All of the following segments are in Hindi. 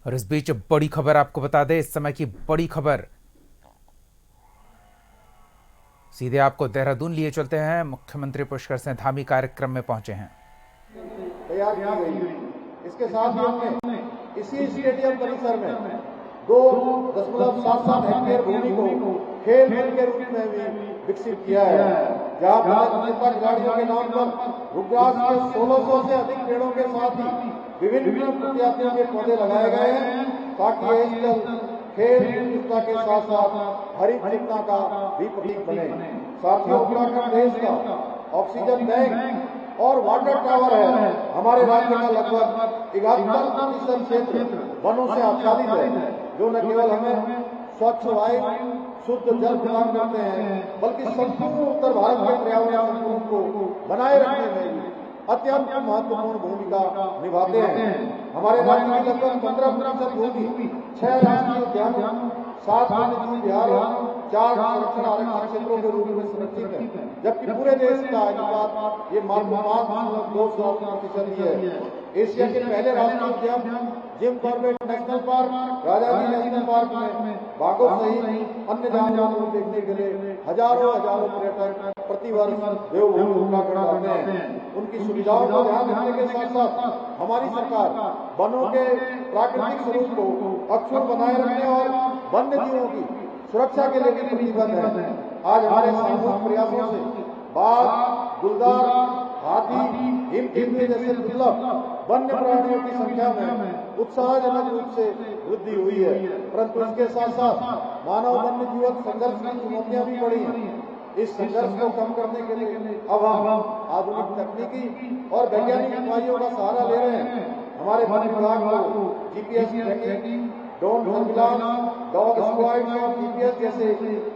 और इस बीच बड़ी खबर आपको बता दें, इस समय की बड़ी खबर, सीधे आपको देहरादून लिए चलते हैं। मुख्यमंत्री पुष्कर सिंह धामी कार्यक्रम में पहुंचे हैं। तैयार की गई। इसके साथ ही हमने इसी स्टेडियम परिसर में 2.77 हेक्टेयर भूमि को खेल के रूप में भी विकसित किया है, जहाँ पदक विजेता खिलाड़ियों के नाम पर रुद्राक्ष के 1600 से अधिक पेड़ों के साथ ही विभिन्न प्रजातियों के पौधे लगाए गए हैं, ताकि ये स्थल खेल विविधता के साथ साथ हरित विविधता का भी प्रतीक बने। साथियों, उत्तराखंड देश का ऑक्सीजन बैंक और वाटर टावर है। हमारे राज्य का लगभग 71% क्षेत्र वनों से आच्छादित है, जो न केवल हमें स्वच्छ वायु, शुद्ध जल प्रदान करते हैं, बल्कि संपूर्ण उत्तर भारत के पर्यावरण संतुलन को बनाए रखने में भी अत्यंत महत्वपूर्ण भूमिका निभाते हैं। हमारे राज्य की लगभग 15% भूमि 6 राष्ट्रीय उद्यानों, 7 वन्यजीव विहारों, 4 संरक्षण आरक्षित क्षेत्रों के रूप में सुरक्षित है, जबकि पूरे देश का अनुपात ये मात्र 5.2% ही है। एशिया के पहले राष्ट्रीय उद्यान Jim Corbett national park, Rajaji national park में बाघों सहित अन्य जानवरों को देखने के लिए हजारों पर्यटक प्रतिवर्ष देवभूमि उत्तराखंड आते हैं। उनकी सुविधाओं को ध्यान रखने के साथ साथ हमारी सरकार वनों के प्राकृतिक स्वरूप को अक्षुण्ण बनाए रखने और वन्य जीवों की सुरक्षा के लिए भी प्रतिबद्ध है। आज हमारे सामूहिक प्रयासों से बाघ, गुलदार, हाथी, हिमतिंदुए जैसे दुर्लभ वन्य प्राणियों की संख्या में उत्साहजनक रूप से वृद्धि हुई है, परंतु इसके साथ साथ मानव वन्य जीवन संघर्ष की चुनौतियां भी बढ़ी हैं। इस संघर्ष को कम करने के लिए अब हम आधुनिक तकनीकी और वैज्ञानिक उपायों का सहारा ले रहे हैं। हमारे वन विभाग को GPS tracking, drone surveillance, dog squad और जीपीएस जैसे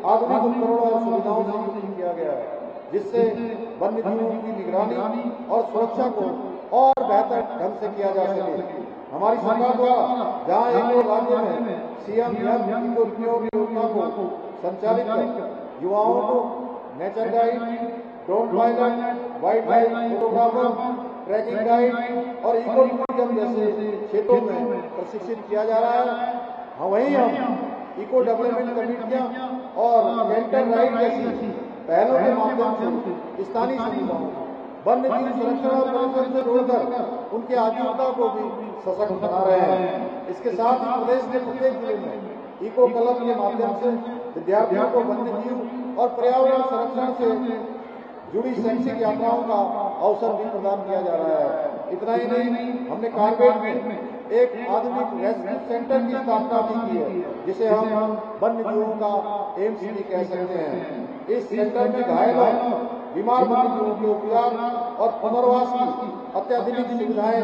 आधुनिक उपकरणों और सुविधाओं से युक्त किया गया है, जिससे वन्य जीवों की निगरानी और सुरक्षा को और बेहतर ढंग से किया जा सके। हमारी सरकार द्वारा जहाँ एक राज्य में सीएम योजना को संचालित कर युवाओं को nature guide, drone pilot, wildlife photographer, trekking guide और इको टूरिज्म जैसे क्षेत्रों में प्रशिक्षित किया जा रहा है। वहीं हम इको डेवलपमेंट कमेटियां और मेंटर राइड जैसी पहलों के माध्यम से स्थानीय समुदायों को वन्य जीव संरक्षण और पर्यटन से जोड़कर उनके आजीविका को भी सशक्त बना रहे हैं। इसके साथ ही प्रदेश के प्रत्येक जिले में इको क्लब के माध्यम से विद्यार्थियों को वन्य जीव और पर्यावरण संरक्षण से जुड़ी शैक्षिक यात्राओं का अवसर भी प्रदान किया जा रहा है। इतना ही नहीं, हमने कारपेट में एक आधुनिक रेस्क्यू सेंटर की स्थापना भी की है, जिसे हम वन्य जीवों का एम्स भी कह सकते हैं। इस सेंटर में घायलों, बीमार वन्य जीवों के उपचार और पुनर्वास की अत्याधुनिक सुविधाएं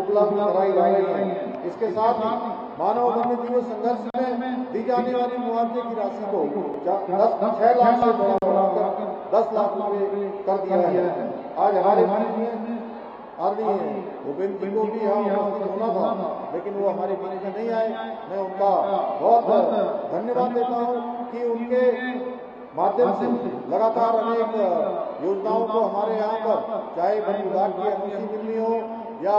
उपलब्ध कराई जा रही हैं। इसके साथ ही मानव वन्य जीव संघर्ष में दी जाने वाली मुआवजे की राशि को 6 लाख से बढ़ाकर 10 लाख रुपए कर दिया है। आज हमारे आदरणीय भूपेंद्र जी को भी यहाँ उपस्थित होना था, लेकिन वो हमारे बीच में नहीं आए। मैं उनका बहुत धन्यवाद देता हूँ कि उनके माध्यम से लगातार अनेक योजनाओं को हमारे यहाँ पर, चाहे वन विभाग की अनुमति मिलनी हो या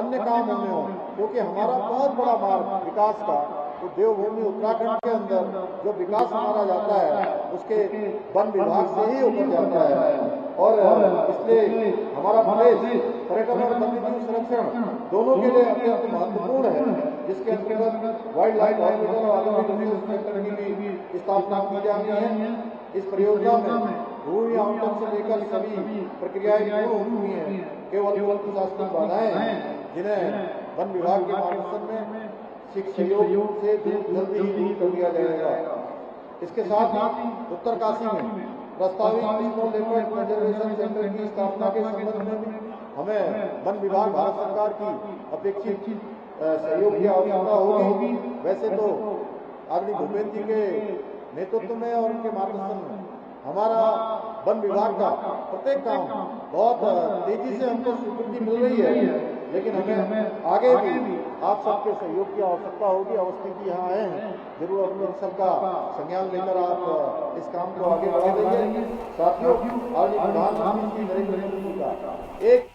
अन्य काम होने हो, क्योंकि हमारा बहुत बड़ा मार्ग विकास का तो देवभूमि उत्तराखंड के अंदर जो विकास हमारा जाता है उसके वन विभाग से ही होकर जाता है। और इसलिए हमारा प्रदेश पर्यटन और वन्यजीव संरक्षण दोनों के लिए अत्यंत महत्वपूर्ण है, जिसके अंतर्गत वाइल्ड लाइफ हॉस्पिटल और आधुनिक सेंटर की भी स्थापना की जा रही है। इस परियोजना में भूमि आवंटन से लेकर सभी प्रक्रियाएं पूर्ण हो चुकी हैं। केवल प्रशासनिक बाधाएं हैं, जिन्हें वन विभाग के मार्गदर्शन में सहयोग से जल्दी ही दूर कर दिया जाएगा। इसके साथ ही उत्तरकाशी में प्रस्तावित स्नो लेपर्ड कंजर्वेशन सेंटर की स्थापना के संबंध में भी हमें वन विभाग भारत सरकार की अपेक्षित सहयोग की आवश्यकता होगी। वैसे तो आदरणीय भूपेंद्र जी के नेतृत्व में और उनके मार्गदर्शन में हमारा वन विभाग का प्रत्येक काम बहुत तेजी से हमको स्वीकृति मिल रही है, लेकिन हमें आगे भी आप सबके सहयोग की आवश्यकता होगी। अवस्थी जी यहाँ आए हैं, जरूर अपने सबका संज्ञान लेकर आप इस काम को आगे बढ़ा देंगे। साथियों, आज प्रधानमंत्री नरेंद्र मोदी का एक